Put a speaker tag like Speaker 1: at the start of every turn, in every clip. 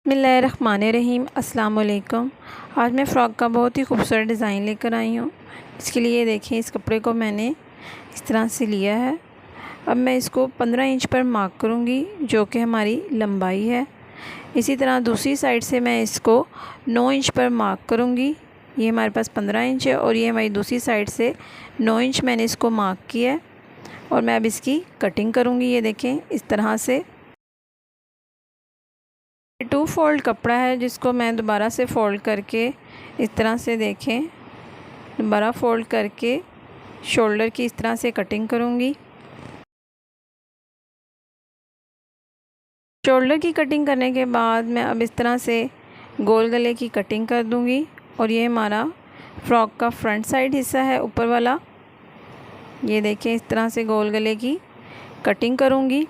Speaker 1: बिस्मिल्लाहिर्रहमानिर्रहीम। अस्सलाम वालेकुम। आज मैं फ़्रॉक का बहुत ही खूबसूरत डिज़ाइन लेकर आई हूँ। इसके लिए देखें, इस कपड़े को मैंने इस तरह से लिया है। अब मैं इसको 15 इंच पर मार्क करूँगी, जो कि हमारी लंबाई है। इसी तरह दूसरी साइड से मैं इसको 9 इंच पर मार्क करूँगी। ये हमारे पास 15 इंच है और ये हमारी दूसरी साइड से 9 इंच मैंने इसको मार्क किया है। और मैं अब इसकी कटिंग करूँगी। ये देखें, इस तरह से 2 फोल्ड कपड़ा है, जिसको मैं दोबारा से फ़ोल्ड करके इस तरह से देखें, दोबारा फ़ोल्ड करके शोल्डर की इस तरह से कटिंग करूँगी। शोल्डर की कटिंग करने के बाद मैं अब इस तरह से गोल गले की कटिंग कर दूँगी। और ये हमारा फ़्रॉक का फ्रंट साइड हिस्सा है, ऊपर वाला। ये देखें, इस तरह से गोल गले की कटिंग करूँगी।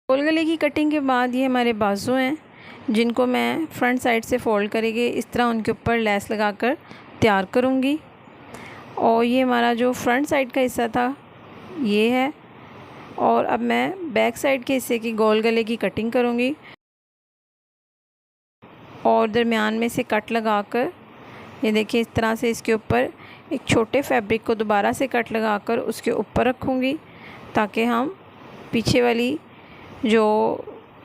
Speaker 1: गोल गले की कटिंग के बाद ये हमारे बाजू हैं, जिनको मैं फ्रंट साइड से फ़ोल्ड करके इस तरह उनके ऊपर लेस लगाकर तैयार करूँगी। और ये हमारा जो फ्रंट साइड का हिस्सा था ये है। और अब मैं बैक साइड के हिस्से की गोल गले की कटिंग करूँगी और दरमियान में से कट लगाकर, ये देखिए, इस तरह से इसके ऊपर एक छोटे फैब्रिक को दोबारा से कट लगाकर उसके ऊपर रखूँगी, ताकि हम पीछे वाली जो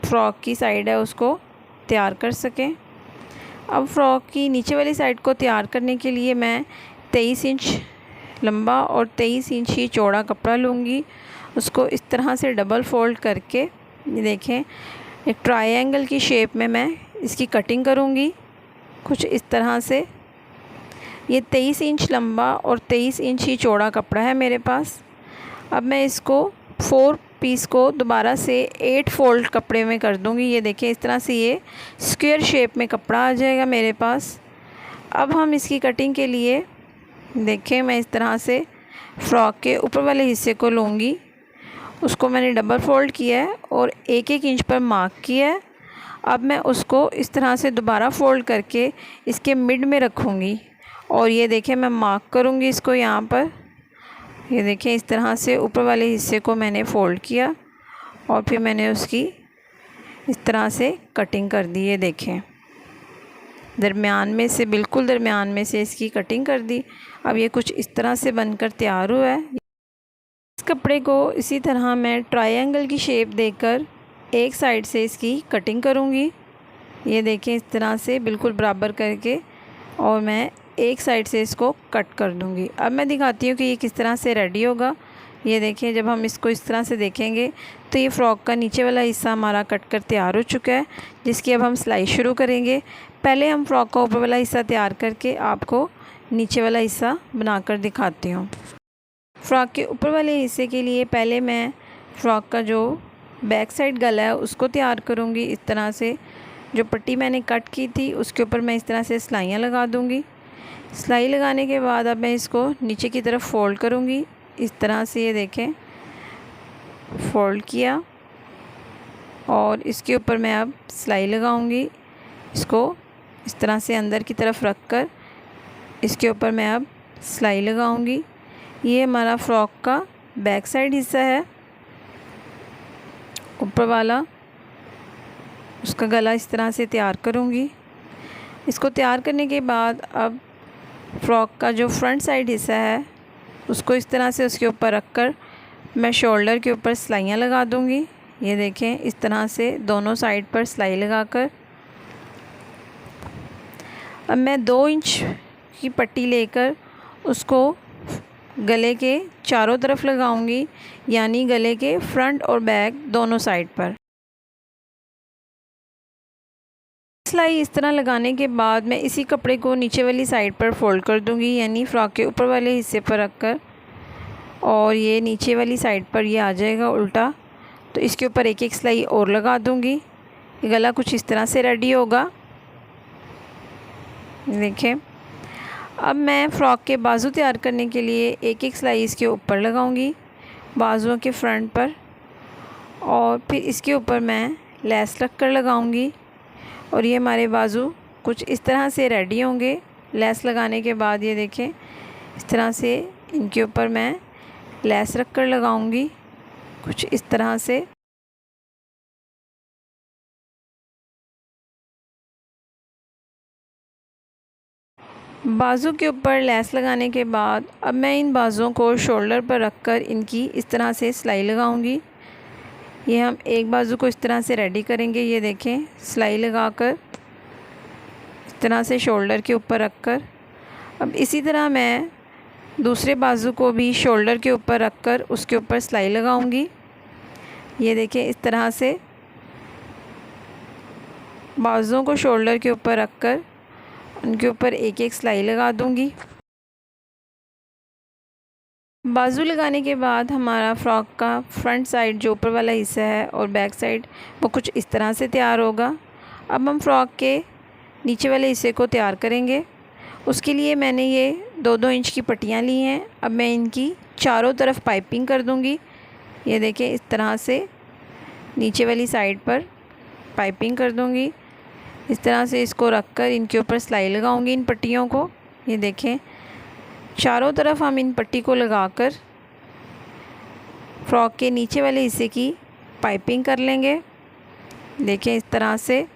Speaker 1: फ़्रॉक की साइड है उसको तैयार कर सकें। अब फ़्रॉक की नीचे वाली साइड को तैयार करने के लिए मैं 23 इंच लंबा और 23 इंच ही चौड़ा कपड़ा लूँगी। उसको इस तरह से डबल फ़ोल्ड करके, ये देखें, एक ट्रायंगल की शेप में मैं इसकी कटिंग करूँगी, कुछ इस तरह से। ये 23 इंच लंबा और 23 इंच ही चौड़ा कपड़ा है मेरे पास। अब मैं इसको 4 पीस को दोबारा से 8 फोल्ड कपड़े में कर दूंगी। ये देखें, इस तरह से ये स्क्वायर शेप में कपड़ा आ जाएगा मेरे पास। अब हम इसकी कटिंग के लिए, देखें, मैं इस तरह से फ़्रॉक के ऊपर वाले हिस्से को लूँगी, उसको मैंने डबल फोल्ड किया है और 1-1 इंच पर मार्क किया है। अब मैं उसको इस तरह से दोबारा फ़ोल्ड करके इसके मिड में रखूँगी। और ये देखें, मैं मार्क करूँगी इसको यहाँ पर। ये देखें, इस तरह से ऊपर वाले हिस्से को मैंने फ़ोल्ड किया और फिर मैंने उसकी इस तरह से कटिंग कर दी। ये देखें, दरमियान में से, बिल्कुल दरमियान में से इसकी कटिंग कर दी। अब ये कुछ इस तरह से बनकर तैयार हुआ है। इस कपड़े को इसी तरह मैं ट्रायंगल की शेप देकर एक साइड से इसकी कटिंग करूँगी। ये देखें, इस तरह से बिल्कुल बराबर करके, और मैं एक साइड से इसको कट कर दूंगी। अब मैं दिखाती हूँ कि ये किस तरह से रेडी होगा। ये देखें, जब हम इसको इस तरह से देखेंगे तो ये फ़्रॉक का नीचे वाला हिस्सा हमारा कट कर तैयार हो चुका है, जिसकी अब हम सिलाई शुरू करेंगे। पहले हम फ़्रॉक का ऊपर वाला हिस्सा तैयार करके आपको नीचे वाला हिस्सा बनाकर दिखाती हूँ। फ़्रॉक के ऊपर वाले हिस्से के लिए पहले मैं फ़्रॉक का जो बैक साइड गला है उसको तैयार करूँगी। इस तरह से जो पट्टी मैंने कट की थी उसके ऊपर मैं इस तरह से सिलाइयाँ लगा दूँगी। सिलाई लगाने के बाद अब मैं इसको नीचे की तरफ फ़ोल्ड करूँगी, इस तरह से। ये देखें, फ़ोल्ड किया और इसके ऊपर मैं अब सिलाई लगाऊँगी। इसको इस तरह से अंदर की तरफ रख कर इसके ऊपर मैं अब सिलाई लगाऊँगी। ये हमारा फ़्रॉक का बैक साइड हिस्सा है, ऊपर वाला। उसका गला इस तरह से तैयार करूँगी। इसको तैयार करने के बाद अब फ़्रॉक का जो फ्रंट साइड हिस्सा है उसको इस तरह से उसके ऊपर रखकर मैं शोल्डर के ऊपर सिलाइयाँ लगा दूँगी। ये देखें, इस तरह से दोनों साइड पर सिलाई लगाकर अब मैं 2 इंच की पट्टी लेकर उसको गले के चारों तरफ लगाऊंगी, यानी गले के फ्रंट और बैक दोनों साइड पर। सिलाई इस तरह लगाने के बाद मैं इसी कपड़े को नीचे वाली साइड पर फ़ोल्ड कर दूंगी, यानी फ़्रॉक के ऊपर वाले हिस्से पर रखकर, और ये नीचे वाली साइड पर ये आ जाएगा उल्टा। तो इसके ऊपर एक एक सिलाई और लगा दूंगी। गला कुछ इस तरह से रेडी होगा। देखें, अब मैं फ़्रॉक के बाजू तैयार करने के लिए एक एक सिलाई इसके ऊपर लगाऊंगी, बाजुओं के फ्रंट पर, और फिर इसके ऊपर मैं लेस रख कर लगाऊँगी। और ये हमारे बाजू कुछ इस तरह से रेडी होंगे लेस लगाने के बाद। ये देखें, इस तरह से इनके ऊपर मैं लेस रख कर लगाऊँगी, कुछ इस तरह से। बाजू के ऊपर लेस लगाने के बाद अब मैं इन बाजुओं को शोल्डर पर रखकर इनकी इस तरह से सिलाई लगाऊंगी। ये हम एक बाजू को इस तरह से रेडी करेंगे। ये देखें, सिलाई लगाकर इस तरह से शोल्डर के ऊपर रखकर अब इसी तरह मैं दूसरे बाजू को भी शोल्डर के ऊपर रखकर उसके ऊपर सिलाई लगाऊंगी। ये देखिए, इस तरह से बाजुओं को शोल्डर के ऊपर रखकर उनके ऊपर एक एक सिलाई लगा दूंगी। बाजू लगाने के बाद हमारा फ़्रॉक का फ्रंट साइड जो ऊपर वाला हिस्सा है और बैक साइड वो कुछ इस तरह से तैयार होगा। अब हम फ़्रॉक के नीचे वाले हिस्से को तैयार करेंगे। उसके लिए मैंने ये 2-2 इंच की पट्टियाँ ली हैं। अब मैं इनकी चारों तरफ पाइपिंग कर दूंगी। ये देखें, इस तरह से नीचे वाली साइड पर पाइपिंग कर दूंगी। इस तरह से इसको रखकर इनके ऊपर सिलाई लगाऊंगी इन पट्टियों को। ये देखें, चारों तरफ हम इन पट्टी को लगाकर फ्रॉक के नीचे वाले हिस्से की पाइपिंग कर लेंगे। देखें, इस तरह से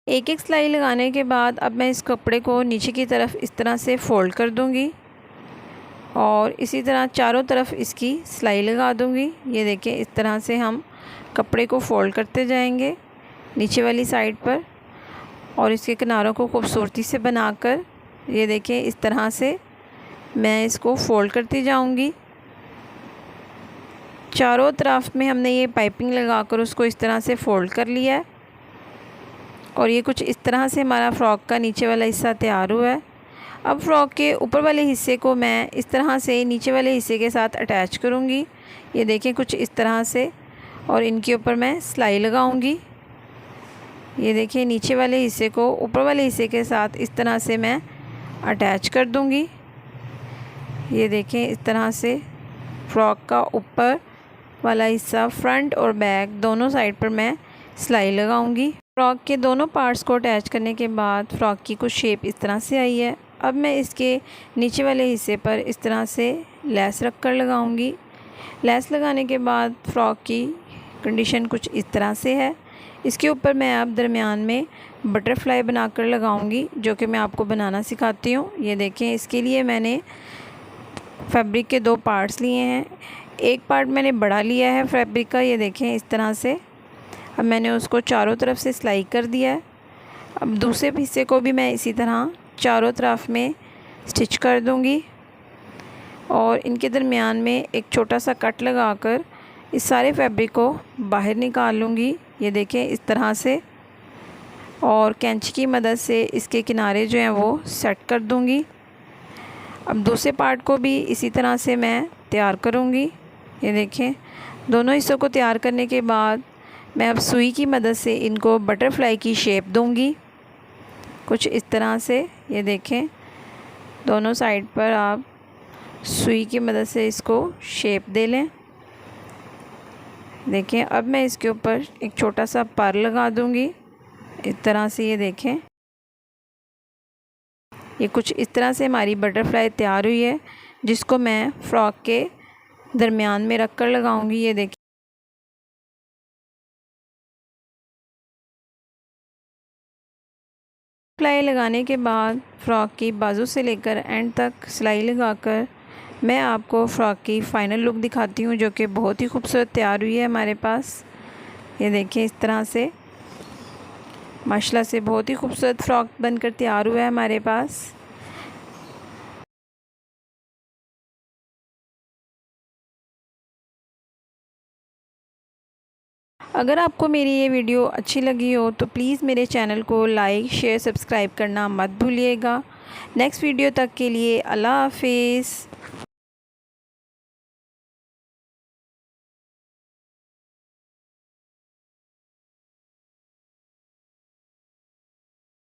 Speaker 1: एक एक सिलाई लगाने के बाद अब मैं इस कपड़े को नीचे की तरफ इस तरह से फ़ोल्ड कर दूंगी और इसी तरह चारों तरफ इसकी सिलाई लगा दूंगी। ये देखें, इस तरह से हम कपड़े को फ़ोल्ड करते जाएंगे नीचे वाली साइड पर और इसके किनारों को खूबसूरती से बनाकर ये देखें, इस तरह से मैं इसको फ़ोल्ड करती जाऊंगी। चारों तरफ में हमने ये पाइपिंग लगाकर उसको इस तरह से फ़ोल्ड कर लिया है और ये कुछ इस तरह से हमारा फ़्रॉक का नीचे वाला हिस्सा तैयार हुआ है। अब फ़्रॉक के ऊपर वाले हिस्से को मैं इस तरह से नीचे वाले हिस्से के साथ अटैच करूँगी। ये देखें, कुछ इस तरह से और इनके ऊपर मैं सिलाई लगाऊँगी। ये देखिए, नीचे वाले हिस्से को ऊपर वाले हिस्से के साथ इस तरह से मैं अटैच कर दूँगी। ये देखें, इस तरह से फ़्रॉक का ऊपर वाला हिस्सा फ्रंट और बैक दोनों साइड पर मैं सिलाई लगाऊंगी। फ़्रॉक के दोनों पार्ट्स को अटैच करने के बाद फ़्रॉक की कुछ शेप इस तरह से आई है। अब मैं इसके नीचे वाले हिस्से पर इस तरह से लेस रख कर लगाऊँगी। लेस लगाने के बाद फ़्रॉक की कंडीशन कुछ इस तरह से है। इसके ऊपर मैं अब दरमियान में बटरफ्लाई बनाकर लगाऊंगी, जो कि मैं आपको बनाना सिखाती हूँ। ये देखें, इसके लिए मैंने फैब्रिक के 2 पार्ट्स लिए हैं। एक पार्ट मैंने बड़ा लिया है फैब्रिक का। ये देखें, इस तरह से अब मैंने उसको चारों तरफ से सिलाई कर दिया है। अब दूसरे हिस्से को भी मैं इसी तरह चारों तरफ में स्टिच कर दूंगी और इनके दरमियान में एक छोटा सा कट लगाकर इस सारे फैब्रिक को बाहर निकाल लूँगी। ये देखें, इस तरह से और कैंची की मदद से इसके किनारे जो हैं वो सेट कर दूँगी। अब दूसरे पार्ट को भी इसी तरह से मैं तैयार करूँगी। ये देखें, दोनों हिस्सों को तैयार करने के बाद मैं अब सुई की मदद से इनको बटरफ्लाई की शेप दूंगी, कुछ इस तरह से। ये देखें, दोनों साइड पर आप सुई की मदद से इसको शेप दे लें। देखें, अब मैं इसके ऊपर एक छोटा सा पर लगा दूंगी इस तरह से। ये देखें, ये कुछ इस तरह से हमारी बटरफ्लाई तैयार हुई है, जिसको मैं फ़्रॉक के दरमियान में रख कर लगाऊंगी। ये देखिए, सिलाई लगाने के बाद फ़्रॉक की बाजू से लेकर एंड तक सिलाई लगाकर मैं आपको फ़्रॉक की फ़ाइनल लुक दिखाती हूँ, जो कि बहुत ही खूबसूरत तैयार हुई है हमारे पास। ये देखिए, इस तरह से माशाल्लाह से बहुत ही खूबसूरत फ़्रॉक बनकर तैयार हुआ है हमारे पास। अगर आपको मेरी ये वीडियो अच्छी लगी हो तो प्लीज़ मेरे चैनल को लाइक, शेयर, सब्सक्राइब करना मत भूलिएगा। नेक्स्ट वीडियो तक के लिए अल्लाह हाफिज़।